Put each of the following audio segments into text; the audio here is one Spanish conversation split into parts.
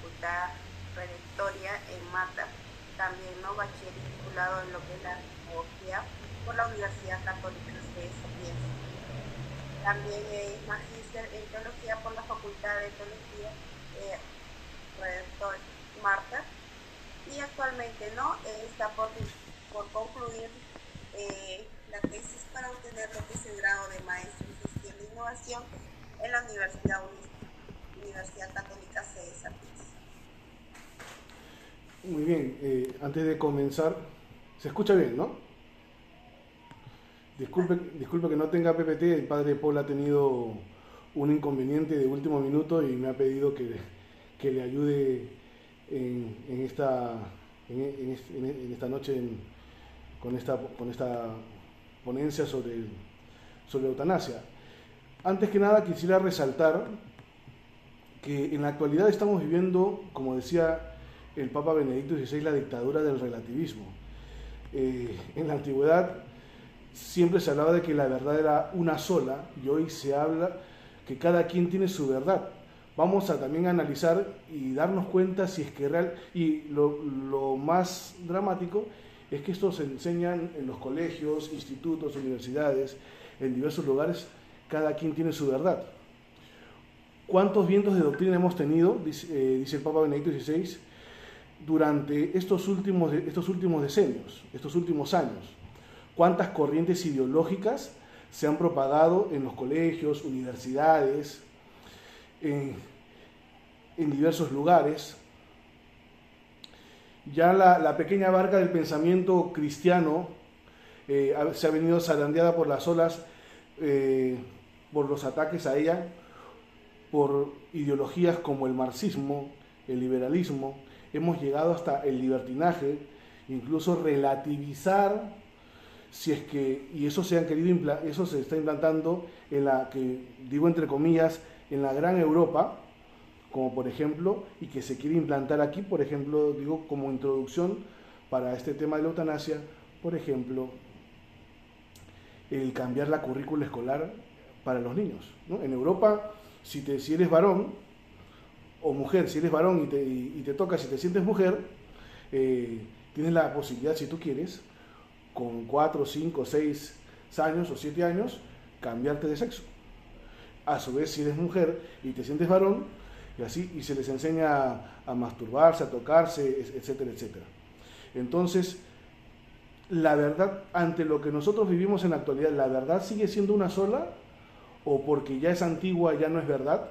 Facultad Redactoria en Mata, también no bachiller vinculado en lo que es la antropología por la Universidad Católica de Sapienza. También es magíster en teología por la Facultad de Teología Redactor Marta, y actualmente no está por concluir la tesis para obtener lo que es el grado de maestro en gestión de innovación en la Universidad Católica de Sapienza. Muy bien, antes de comenzar, se escucha bien, ¿no? Disculpe que no tenga PPT, el padre Paul ha tenido un inconveniente de último minuto y me ha pedido que le ayude en esta noche con esta ponencia sobre eutanasia. Antes que nada quisiera resaltar que en la actualidad estamos viviendo, como decía el Papa Benedicto XVI, la dictadura del relativismo. En la antigüedad siempre se hablaba de que la verdad era una sola y hoy se habla que cada quien tiene su verdad. Vamos a también analizar y darnos cuenta si es que real, y lo más dramático es que esto se enseña en los colegios, institutos, universidades, en diversos lugares, cada quien tiene su verdad. ¿Cuántos vientos de doctrina hemos tenido, dice el Papa Benedicto XVI, durante estos últimos decenios, estos últimos años? ¿Cuántas corrientes ideológicas se han propagado en los colegios, universidades, en diversos lugares? Ya la pequeña barca del pensamiento cristiano se ha venido zarandeada por las olas, por los ataques a ella, por ideologías como el marxismo, el liberalismo. Hemos llegado hasta el libertinaje, incluso relativizar, si es que, y eso eso se está implantando en la que, digo entre comillas, en la gran Europa, como por ejemplo, y que se quiere implantar aquí, por ejemplo, digo como introducción para este tema de la eutanasia, por ejemplo, el cambiar la currícula escolar para los niños, ¿no? En Europa, si eres varón o mujer, si eres varón y te toca, si te sientes mujer, tienes la posibilidad, si tú quieres, con 4, 5, 6 años o 7 años, cambiarte de sexo. A su vez, si eres mujer y te sientes varón, y se les enseña a masturbarse, a tocarse, etcétera, etcétera. Entonces, la verdad, ante lo que nosotros vivimos en la actualidad, ¿la verdad sigue siendo una sola? ¿O porque ya es antigua, ya no es verdad?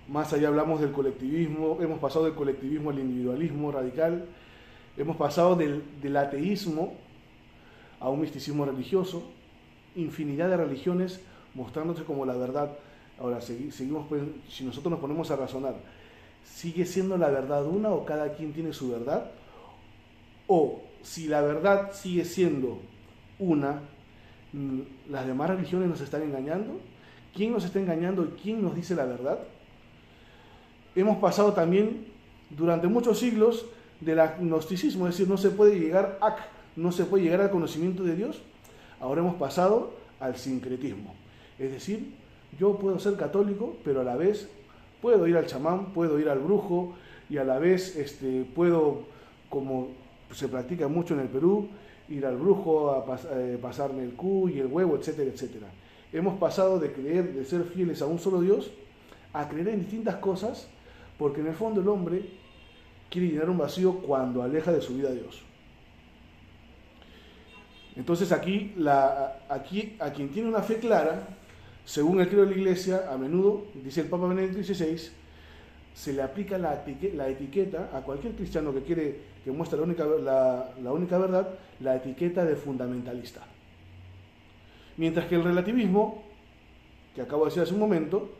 Más allá hablamos del colectivismo, hemos pasado del colectivismo al individualismo radical, hemos pasado del ateísmo a un misticismo religioso, infinidad de religiones mostrándose como la verdad. Ahora, seguimos, si nosotros nos ponemos a razonar, ¿sigue siendo la verdad una o cada quien tiene su verdad? O si la verdad sigue siendo una, ¿las demás religiones nos están engañando? ¿Quién nos está engañando y quién nos dice la verdad? Hemos pasado también durante muchos siglos del agnosticismo, es decir, no se puede llegar al conocimiento de Dios. Ahora hemos pasado al sincretismo, es decir, yo puedo ser católico, pero a la vez puedo ir al chamán, puedo ir al brujo, y a la vez puedo, como se practica mucho en el Perú, ir al brujo a pasarme el cu y el huevo, etcétera, etcétera. Hemos pasado de ser fieles a un solo Dios, a creer en distintas cosas, porque en el fondo el hombre quiere llenar un vacío cuando aleja de su vida a Dios. Entonces aquí a quien tiene una fe clara, según el credo de la Iglesia, a menudo, dice el Papa Benedicto XVI, se le aplica la etiqueta a cualquier cristiano que muestra la única verdad, la etiqueta de fundamentalista. Mientras que el relativismo, que acabo de decir hace un momento,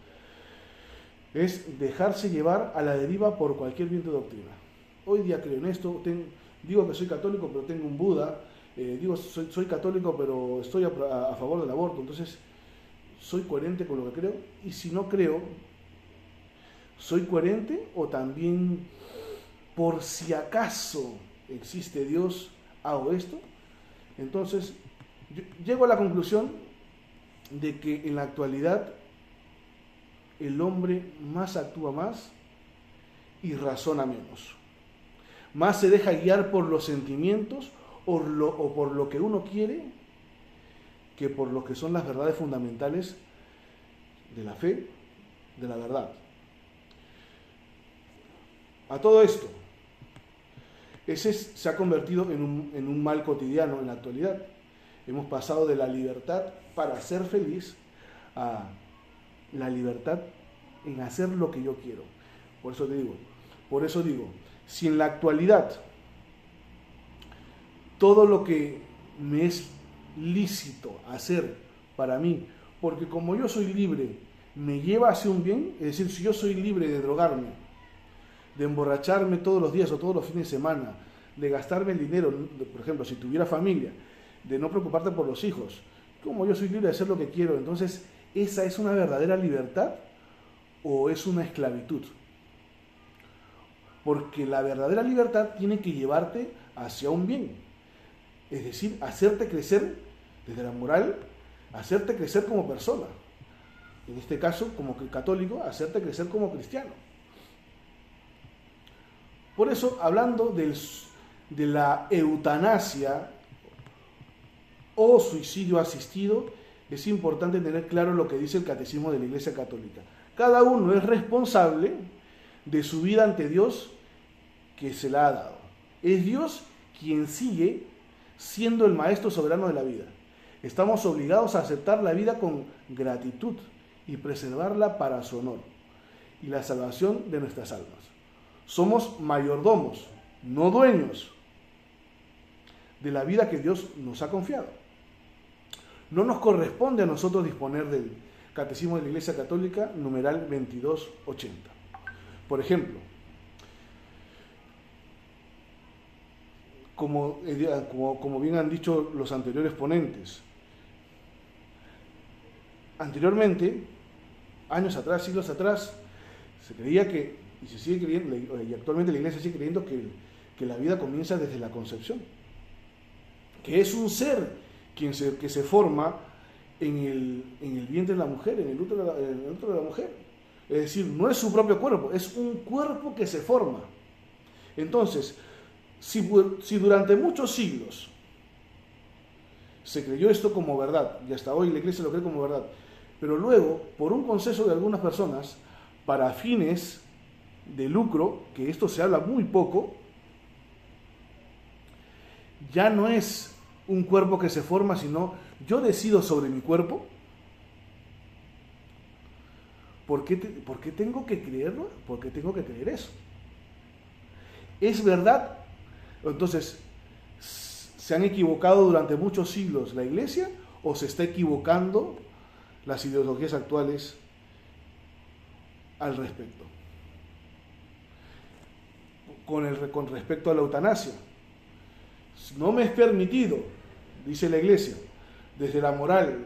es dejarse llevar a la deriva por cualquier viento de doctrina. Hoy día creo en esto, digo que soy católico, pero tengo un Buda, digo soy católico, pero estoy a favor del aborto, entonces soy coherente con lo que creo, y si no creo, ¿soy coherente o también por si acaso existe Dios hago esto? Entonces, yo llego a la conclusión de que en la actualidad el hombre más actúa más y razona menos. Más se deja guiar por los sentimientos o por lo que uno quiere que por lo que son las verdades fundamentales de la fe, de la verdad. A todo esto, ese se ha convertido en un mal cotidiano en la actualidad. Hemos pasado de la libertad para ser feliz a la libertad en hacer lo que yo quiero. Por eso digo, si en la actualidad todo lo que me es lícito hacer para mí, porque como yo soy libre, me lleva hacia un bien, es decir, si yo soy libre de drogarme, de emborracharme todos los días o todos los fines de semana, de gastarme el dinero, por ejemplo, si tuviera familia, de no preocuparte por los hijos, como yo soy libre de hacer lo que quiero, entonces, ¿esa es una verdadera libertad o es una esclavitud? Porque la verdadera libertad tiene que llevarte hacia un bien, es decir, hacerte crecer desde la moral, hacerte crecer como persona, en este caso como católico, hacerte crecer como cristiano. Por eso, hablando de la eutanasia o suicidio asistido, es importante tener claro lo que dice el Catecismo de la Iglesia Católica. Cada uno es responsable de su vida ante Dios que se la ha dado. Es Dios quien sigue siendo el maestro soberano de la vida. Estamos obligados a aceptar la vida con gratitud y preservarla para su honor y la salvación de nuestras almas. Somos mayordomos, no dueños de la vida que Dios nos ha confiado. No nos corresponde a nosotros disponer del Catecismo de la Iglesia Católica, numeral 2280. Por ejemplo, como bien han dicho los anteriores ponentes, anteriormente, años atrás, siglos atrás, se creía que, y se sigue creyendo, y actualmente la Iglesia sigue creyendo que la vida comienza desde la concepción, que es un ser que se forma en el vientre de la mujer, en el útero de la mujer. Es decir, no es su propio cuerpo, es un cuerpo que se forma. Entonces, si durante muchos siglos se creyó esto como verdad, y hasta hoy la Iglesia lo cree como verdad, pero luego, por un consenso de algunas personas, para fines de lucro, que esto se habla muy poco, ya no es un cuerpo que se forma, sino yo decido sobre mi cuerpo. ¿Por qué tengo que creerlo? ¿Por qué tengo que creer eso? ¿Es verdad? Entonces, ¿se han equivocado durante muchos siglos la Iglesia o se está equivocando las ideologías actuales al respecto? Con respecto a la eutanasia, no me es permitido, dice la Iglesia, desde la moral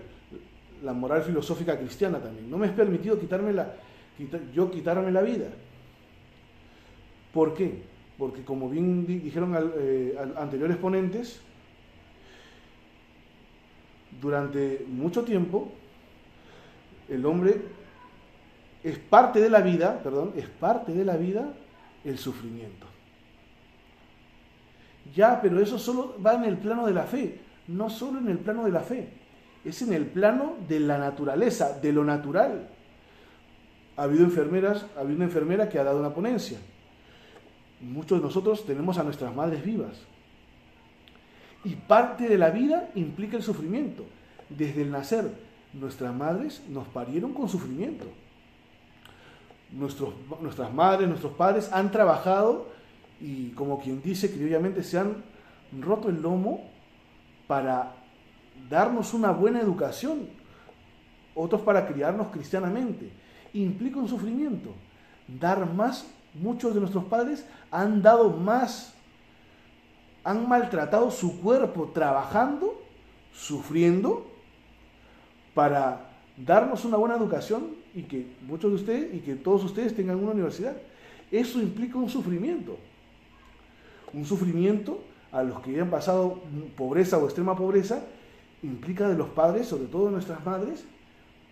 filosófica cristiana también, no me es permitido quitarme la vida. ¿Por qué? Porque como bien dijeron anteriores ponentes, durante mucho tiempo el hombre es parte de la vida el sufrimiento. Ya, pero eso solo va en el plano de la fe, no solo en el plano de la fe, es en el plano de la naturaleza, de lo natural. Ha habido una enfermera que ha dado una ponencia. Muchos de nosotros tenemos a nuestras madres vivas. Y parte de la vida implica el sufrimiento. Desde el nacer, nuestras madres nos parieron con sufrimiento. Nuestras madres, nuestros padres han trabajado y, como quien dice criollamente, se han roto el lomo para darnos una buena educación, otros para criarnos cristianamente. Implica un sufrimiento. Dar más, muchos de nuestros padres han dado más, han maltratado su cuerpo trabajando, sufriendo, para darnos una buena educación y que muchos de ustedes y que todos ustedes tengan una universidad. Eso implica un sufrimiento a los que ya han pasado pobreza o extrema pobreza. Implica de los padres, sobre todo de nuestras madres,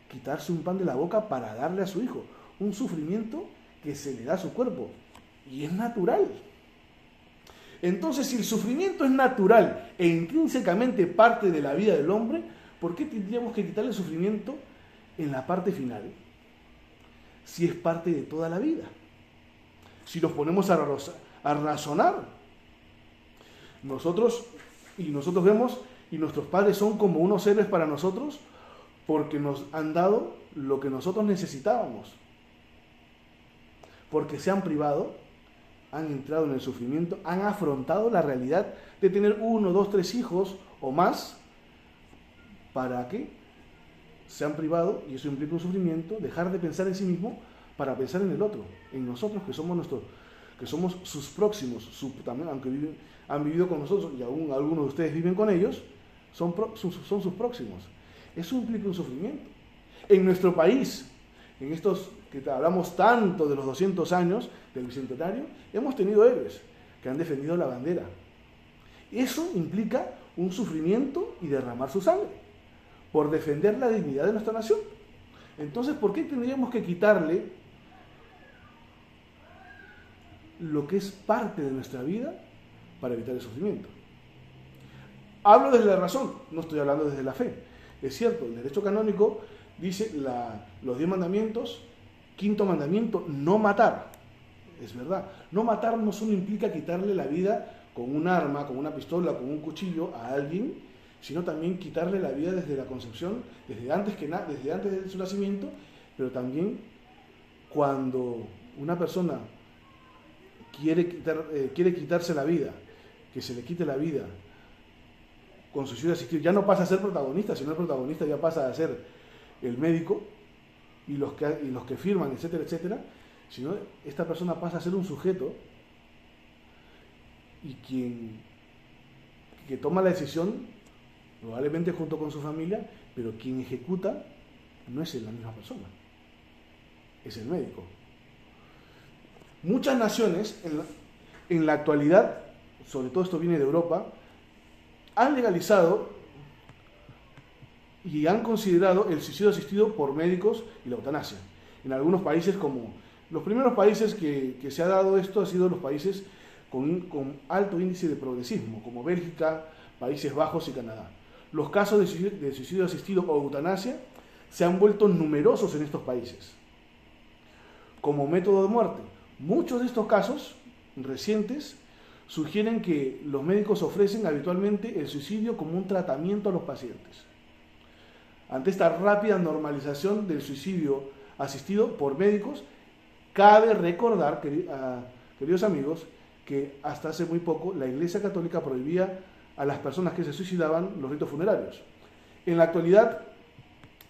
quitarse un pan de la boca para darle a su hijo. Un sufrimiento que se le da a su cuerpo. y es natural. Entonces, si el sufrimiento es natural e intrínsecamente parte de la vida del hombre, ¿por qué tendríamos que quitarle el sufrimiento en la parte final? Si es parte de toda la vida. Si nos ponemos a razonar, nosotros vemos, y nuestros padres son como unos héroes para nosotros, porque nos han dado lo que nosotros necesitábamos. Porque se han privado, han entrado en el sufrimiento, han afrontado la realidad de tener 1, 2, 3 hijos o más. ¿Para qué? Se han privado, y eso implica un sufrimiento, dejar de pensar en sí mismo para pensar en el otro, en nosotros que somos sus próximos, también, aunque han vivido con nosotros y aún algunos de ustedes viven con ellos, son sus próximos. Eso implica un sufrimiento. En nuestro país, en estos que hablamos tanto de los 200 años del Bicentenario, hemos tenido héroes que han defendido la bandera. Eso implica un sufrimiento y derramar su sangre por defender la dignidad de nuestra nación. Entonces, ¿por qué tendríamos que quitarle lo que es parte de nuestra vida para evitar el sufrimiento? Hablo desde la razón, no estoy hablando desde la fe. Es cierto, el derecho canónico dice los 10 mandamientos, 5.º mandamiento, no matar. Es verdad, no matar no solo implica quitarle la vida con un arma, con una pistola, con un cuchillo a alguien, sino también quitarle la vida desde la concepción, desde antes de su nacimiento, pero también cuando una persona quiere quitarse la vida, que se le quite la vida con suicidio asistido, ya no pasa a ser protagonista, sino el protagonista ya pasa a ser el médico y los que firman, etcétera, etcétera, sino esta persona pasa a ser un sujeto y que toma la decisión, probablemente junto con su familia, pero quien ejecuta no es la misma persona, es el médico. Muchas naciones en la actualidad, sobre todo esto viene de Europa, han legalizado y han considerado el suicidio asistido por médicos y la eutanasia. En algunos países, como los primeros países que se ha dado esto, han sido los países con alto índice de progresismo, como Bélgica, Países Bajos y Canadá. Los casos de suicidio asistido o eutanasia se han vuelto numerosos en estos países como método de muerte. Muchos de estos casos recientes sugieren que los médicos ofrecen habitualmente el suicidio como un tratamiento a los pacientes. Ante esta rápida normalización del suicidio asistido por médicos, cabe recordar, queridos amigos, que hasta hace muy poco la Iglesia Católica prohibía a las personas que se suicidaban los ritos funerarios. En la actualidad,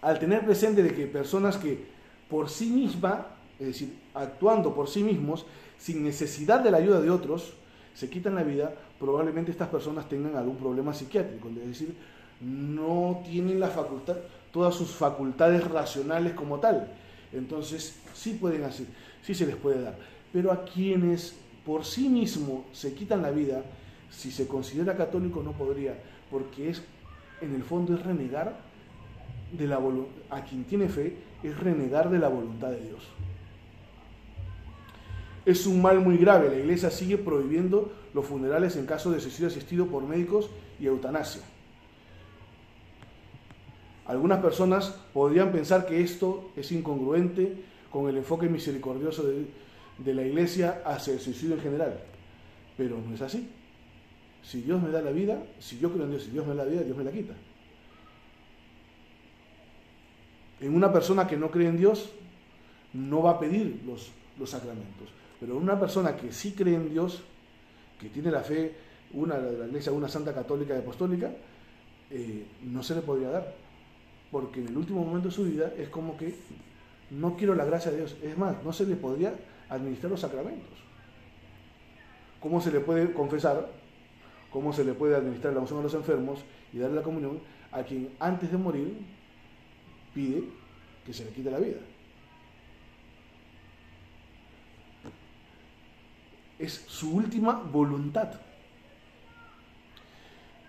al tener presente de que personas que por sí mismas, es decir, actuando por sí mismos, sin necesidad de la ayuda de otros, se quitan la vida, probablemente estas personas tengan algún problema psiquiátrico, es decir, no tienen todas sus facultades racionales como tal. Entonces, sí pueden hacer, sí se les puede dar. Pero a quienes por sí mismos se quitan la vida, si se considera católico no podría, porque en el fondo es renegar de la voluntad, a quien tiene fe, es renegar de la voluntad de Dios. Es un mal muy grave. La Iglesia sigue prohibiendo los funerales en caso de suicidio asistido por médicos y eutanasia. Algunas personas podrían pensar que esto es incongruente con el enfoque misericordioso de la Iglesia hacia el suicidio en general, pero no es así. Si Dios me da la vida, si yo creo en Dios, si Dios me da la vida, Dios me la quita. En una persona que no cree en Dios, no va a pedir los sacramentos. Pero una persona que sí cree en Dios, que tiene la fe, de la Iglesia, una santa católica y apostólica, no se le podría dar. Porque en el último momento de su vida es como que no quiero la gracia de Dios. Es más, no se le podría administrar los sacramentos. ¿Cómo se le puede confesar? ¿Cómo se le puede administrar la unción a los enfermos y darle la comunión a quien antes de morir pide que se le quite la vida? Es su última voluntad.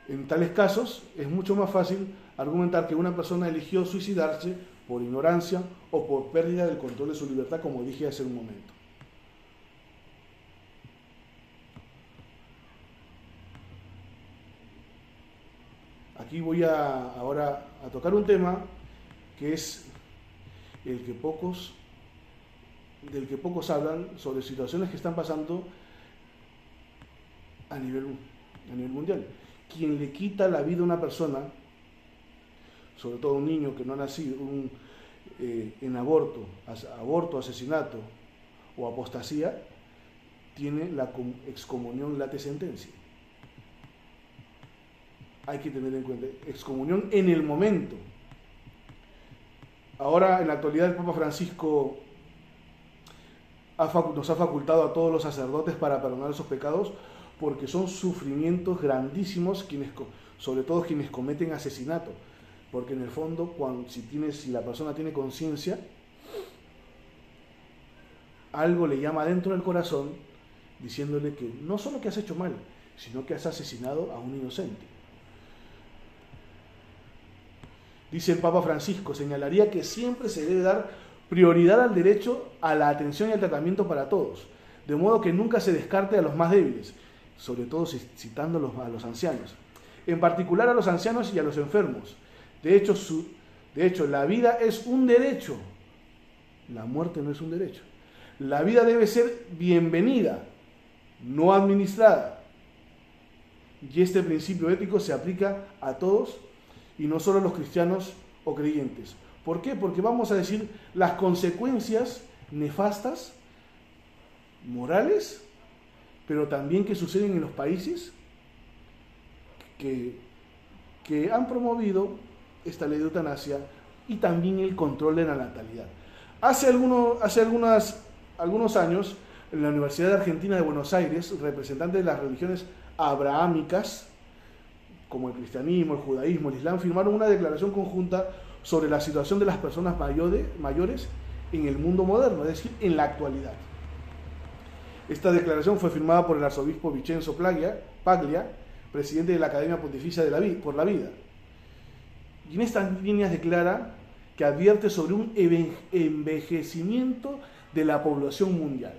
En tales casos es mucho más fácil argumentar que una persona eligió suicidarse por ignorancia o por pérdida del control de su libertad, como dije hace un momento. aquí voy ahora a tocar un tema que es del que pocos hablan, sobre situaciones que están pasando a nivel mundial. Quien le quita la vida a una persona, sobre todo un niño que no ha nacido, en aborto, asesinato o apostasía, tiene la excomunión late sentencia. Hay que tener en cuenta, excomunión en el momento. Ahora, en la actualidad, el Papa Francisco nos ha facultado a todos los sacerdotes para perdonar esos pecados, porque son sufrimientos grandísimos, sobre todo quienes cometen asesinato, porque en el fondo, si la persona tiene conciencia, algo le llama dentro del corazón, diciéndole que no solo que has hecho mal, sino que has asesinado a un inocente. Dice el Papa Francisco, señalaría que siempre se debe dar prioridad al derecho a la atención y al tratamiento para todos, de modo que nunca se descarte a los más débiles, sobre todo citando a los ancianos, en particular a los ancianos y a los enfermos. De hecho, la vida es un derecho, la muerte no es un derecho. La vida debe ser bienvenida, no administrada. Y este principio ético se aplica a todos y no solo a los cristianos o creyentes. ¿Por qué? Porque vamos a decir las consecuencias nefastas, morales, pero también que suceden en los países que han promovido esta ley de eutanasia y también el control de la natalidad. Hace algunos años, en la Universidad de Argentina de Buenos Aires, representantes de las religiones abrahámicas, como el cristianismo, el judaísmo, el islam, firmaron una declaración conjunta sobre la situación de las personas mayores en el mundo moderno, es decir, en la actualidad. Esta declaración fue firmada por el arzobispo Vincenzo Paglia, presidente de la Academia Pontificia por la Vida. Y en estas líneas declara que advierte sobre un envejecimiento de la población mundial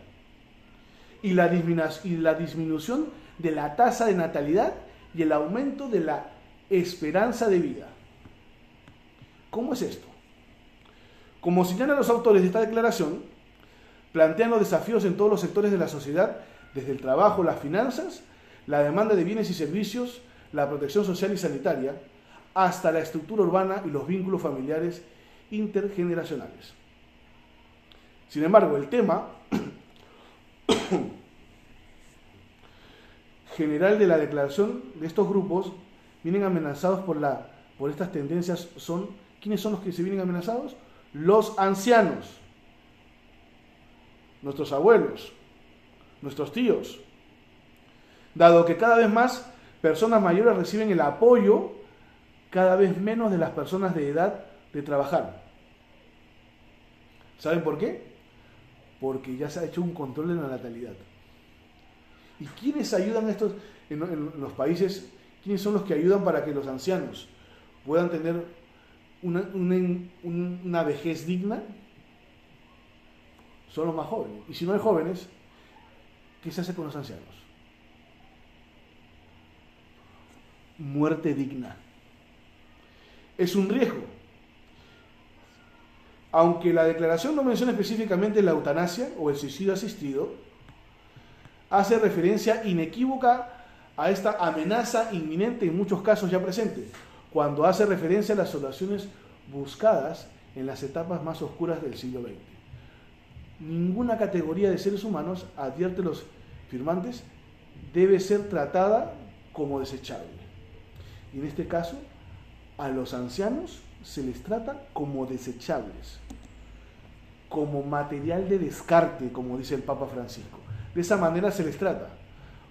y la disminución de la tasa de natalidad y el aumento de la esperanza de vida. ¿Cómo es esto? Como señalan los autores de esta declaración, plantean los desafíos en todos los sectores de la sociedad, desde el trabajo, las finanzas, la demanda de bienes y servicios, la protección social y sanitaria, hasta la estructura urbana y los vínculos familiares intergeneracionales. Sin embargo, el tema general de la declaración de estos grupos vienen amenazados por estas tendencias. ¿Quiénes son los que se vienen amenazados? Los ancianos, nuestros abuelos, nuestros tíos, dado que cada vez más personas mayores reciben el apoyo cada vez menos de las personas de edad de trabajar. ¿Saben por qué? Porque ya se ha hecho un control de la natalidad. ¿Y quiénes ayudan en los países? ¿Quiénes son los que ayudan para que los ancianos puedan tener una vejez digna? Son los más jóvenes. Y si no hay jóvenes, ¿qué se hace con los ancianos? Muerte digna. Es un riesgo. Aunque la declaración no menciona específicamente la eutanasia o el suicidio asistido, hace referencia inequívoca a esta amenaza inminente, en muchos casos ya presente, cuando hace referencia a las soluciones buscadas en las etapas más oscuras del siglo XX. Ninguna categoría de seres humanos, advierte los firmantes, debe ser tratada como desechable. Y en este caso, a los ancianos se les trata como desechables, como material de descarte, como dice el Papa Francisco. De esa manera se les trata,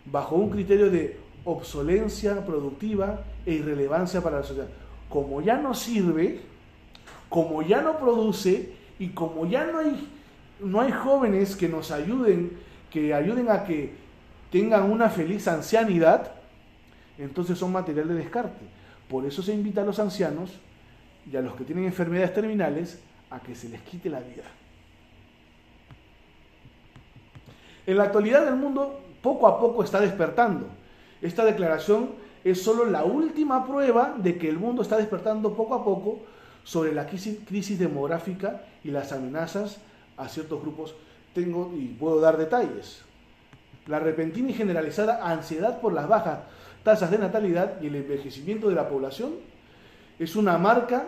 bajo un criterio de obsolencia productiva e irrelevancia para la sociedad. Como ya no sirve, como ya no produce y como ya no hay jóvenes que nos ayuden, que ayuden a que tengan una feliz ancianidad, entonces son material de descarte. Por eso se invita a los ancianos y a los que tienen enfermedades terminales a que se les quite la vida. En la actualidad el mundo poco a poco está despertando. Esta declaración es solo la última prueba de que el mundo está despertando poco a poco sobre la crisis demográfica y las amenazas a ciertos grupos. Tengo y puedo dar detalles. La repentina y generalizada ansiedad por las bajas tasas de natalidad y el envejecimiento de la población es una marca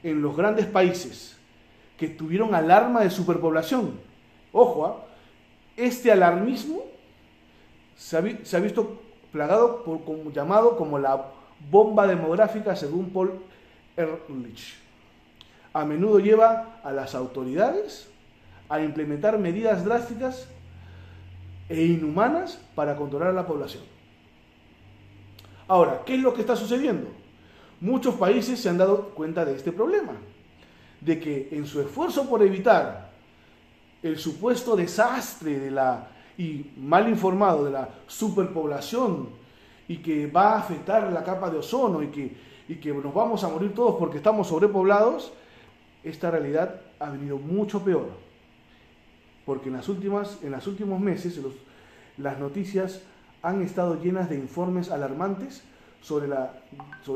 en los grandes países que tuvieron alarma de superpoblación. Ojo, este alarmismo se ha visto plagado llamado como la bomba demográfica, según Paul Ehrlich. A menudo lleva a las autoridades a implementar medidas drásticas e inhumanas para controlar a la población. Ahora, ¿qué es lo que está sucediendo? Muchos países se han dado cuenta de este problema, de que en su esfuerzo por evitar el supuesto desastre y mal informado de la superpoblación y que va a afectar la capa de ozono y que nos vamos a morir todos porque estamos sobrepoblados, esta realidad ha venido mucho peor. Porque en los últimos meses las noticias han estado llenas de informes alarmantes sobre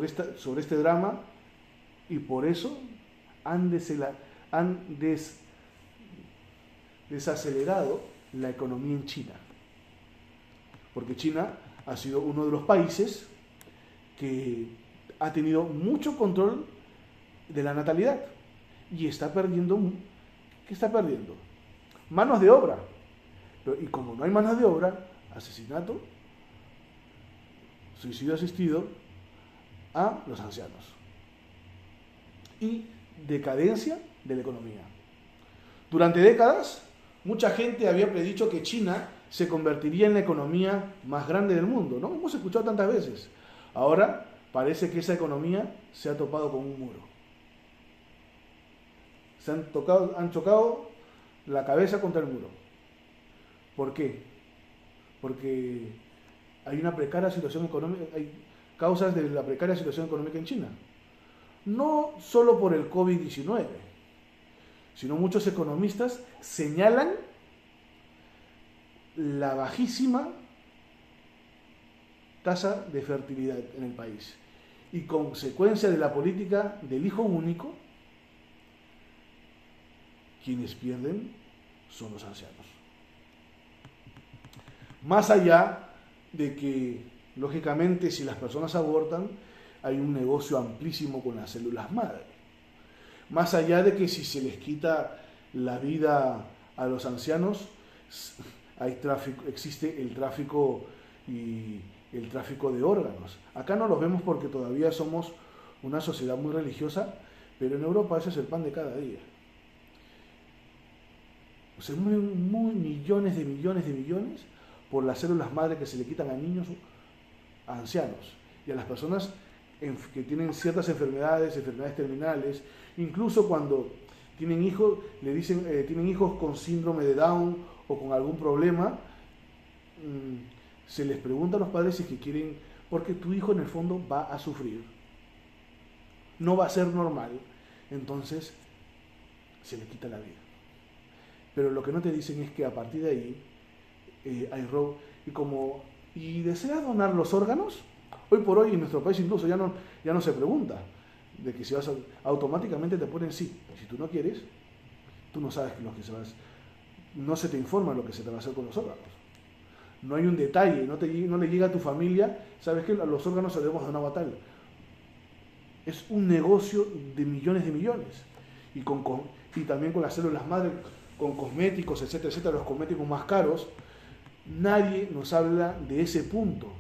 este drama, y por eso han desacelerado la economía en China. Porque China ha sido uno de los países que ha tenido mucho control de la natalidad y está perdiendo. ¿Qué está perdiendo? Manos de obra. Y como no hay manos de obra, asesinato, suicidio asistido a los ancianos y decadencia de la economía. Durante décadas, mucha gente había predicho que China se convertiría en la economía más grande del mundo, ¿no? Hemos escuchado tantas veces. Ahora parece que esa economía se ha topado con un muro. Han chocado la cabeza contra el muro. ¿Por qué? Porque hay una precaria situación económica, hay causas de la precaria situación económica en China. No solo por el COVID-19, sino muchos economistas señalan la bajísima tasa de fertilidad en el país y consecuencia de la política del hijo único. Quienes pierden son los ancianos. Más allá de que, lógicamente, si las personas abortan, hay un negocio amplísimo con las células madre. Más allá de que si se les quita la vida a los ancianos, existe el tráfico de órganos. Acá no los vemos porque todavía somos una sociedad muy religiosa, pero en Europa ese es el pan de cada día. Se mueven millones de millones por las células madre que se le quitan a niños, a ancianos y a las personas que tienen ciertas enfermedades terminales. Incluso cuando tienen hijos, le dicen tienen hijos con síndrome de Down o con algún problema, se les pregunta a los padres si quieren, porque tu hijo en el fondo va a sufrir, no va a ser normal, entonces se le quita la vida. Pero lo que no te dicen es que a partir de ahí hay robo. ¿Y deseas donar los órganos? Hoy por hoy en nuestro país incluso ya no se pregunta de que si vas automáticamente te ponen sí. Si tú no quieres, tú no sabes no se te informa lo que se te va a hacer con los órganos. No hay un detalle, no le llega a tu familia, sabes que los órganos se debemos donar a tal. Es un negocio de millones. Y también con las células madre, con cosméticos, etcétera, los cosméticos más caros. Nadie nos habla de ese punto,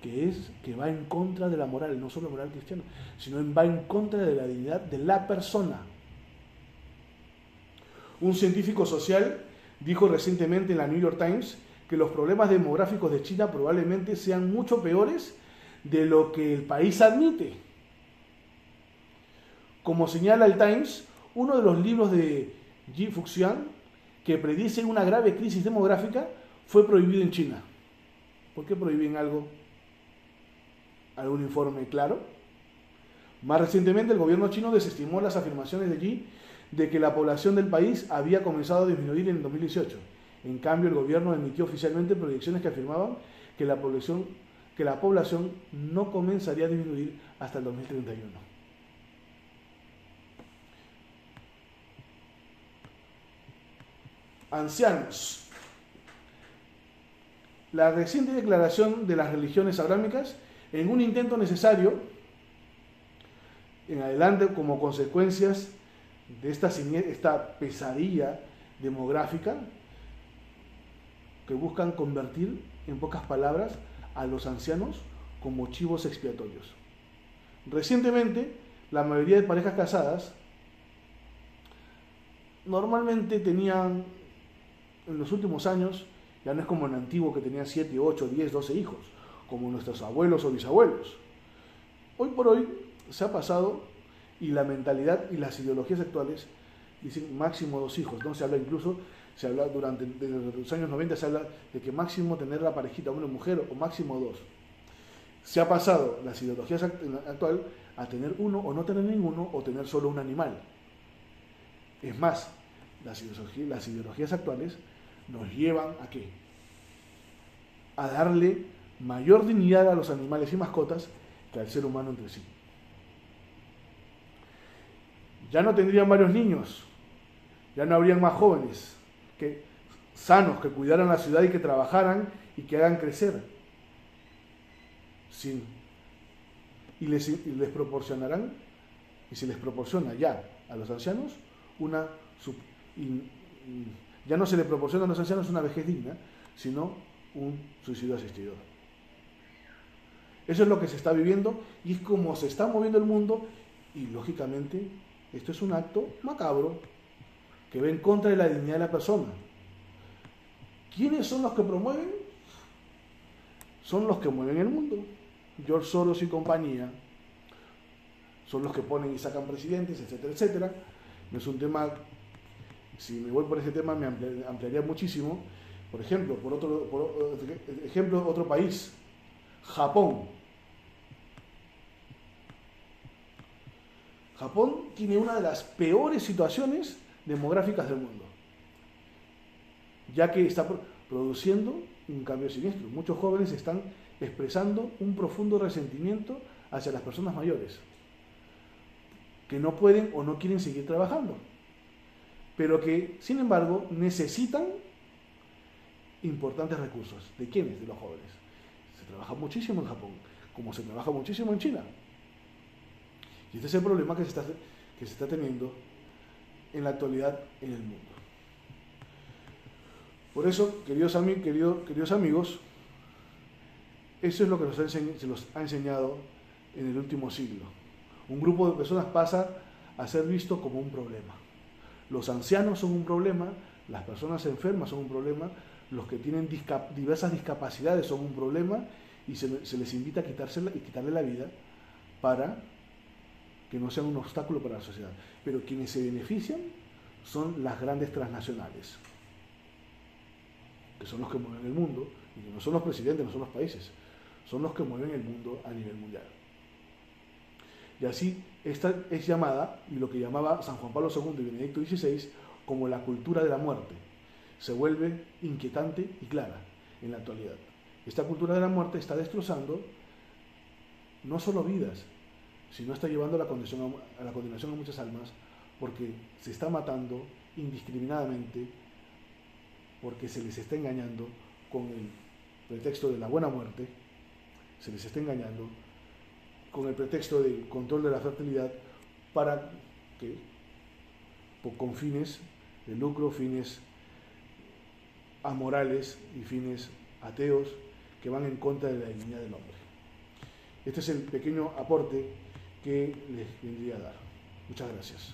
que va en contra de la moral, no solo la moral cristiana, sino va en contra de la dignidad de la persona. Un científico social dijo recientemente en la New York Times que los problemas demográficos de China probablemente sean mucho peores de lo que el país admite. Como señala el Times, uno de los libros de Ji Fuxian, que predice una grave crisis demográfica, fue prohibido en China. ¿Por qué prohíben algo? ¿Algún informe claro? Más recientemente, el gobierno chino desestimó las afirmaciones de Xi de que la población del país había comenzado a disminuir en 2018. En cambio, el gobierno emitió oficialmente proyecciones que afirmaban que la población que la población no comenzaría a disminuir hasta el 2031. Ancianos. La reciente declaración de las religiones abrámicas, en un intento necesario, en adelante como consecuencias de esta pesadilla demográfica, que buscan convertir, en pocas palabras, a los ancianos como chivos expiatorios. Recientemente, la mayoría de parejas casadas normalmente tenían, en los últimos años, ya no es como en el antiguo que tenían 7, 8, 10, 12 hijos, como nuestros abuelos o bisabuelos. Hoy por hoy se ha pasado, y la mentalidad y las ideologías actuales dicen máximo 2 hijos, ¿no? Se habla durante desde los años 90, se habla de que máximo tener la parejita hombre o mujer, o máximo 2. Se ha pasado las ideologías actuales a tener 1 o no tener ninguno, o tener solo un animal. Es más, las ideologías actuales nos llevan ¿a qué? A darle mayor dignidad a los animales y mascotas que al ser humano entre sí. Ya no tendrían varios niños, ya no habrían más jóvenes sanos, que cuidaran la ciudad y que trabajaran y que hagan crecer. Y les proporcionarán, y se les proporciona ya a los ancianos ya no se les proporciona a los ancianos una vejez digna, sino un suicidio asistido. Eso es lo que se está viviendo y es como se está moviendo el mundo, y lógicamente esto es un acto macabro que va en contra de la dignidad de la persona. ¿Quiénes son los que promueven? Son los que mueven el mundo. George Soros y compañía son los que ponen y sacan presidentes, etcétera, etcétera. No es un tema, si me voy por ese tema me ampliaría muchísimo. Por ejemplo, otro país, Japón. Japón tiene una de las peores situaciones demográficas del mundo, ya que está produciendo un cambio siniestro. Muchos jóvenes están expresando un profundo resentimiento hacia las personas mayores, que no pueden o no quieren seguir trabajando, pero que, sin embargo, necesitan importantes recursos. ¿De quiénes? De los jóvenes. Se trabaja muchísimo en Japón, como se trabaja muchísimo en China. Y este es el problema que se está teniendo en la actualidad en el mundo. Por eso, queridos amigos, eso es lo que se los ha enseñado en el último siglo. Un grupo de personas pasa a ser visto como un problema. Los ancianos son un problema, las personas enfermas son un problema, los que tienen diversas discapacidades son un problema, y se les invita a quitarle la vida para que no sean un obstáculo para la sociedad. Pero quienes se benefician son las grandes transnacionales, que son los que mueven el mundo, y que no son los presidentes, no son los países, son los que mueven el mundo a nivel mundial. Y así, esta es llamada, y lo que llamaba San Juan Pablo II y Benedicto XVI, como la cultura de la muerte. Se vuelve inquietante y clara en la actualidad. Esta cultura de la muerte está destrozando no solo vidas, sino está llevando a la condenación a muchas almas, porque se está matando indiscriminadamente, porque se les está engañando con el pretexto de la buena muerte, se les está engañando con el pretexto del control de la fertilidad, para que, con fines de lucro, fines amorales y fines ateos, que van en contra de la dignidad del hombre. Este es el pequeño aporte que les vendría a dar. Muchas gracias.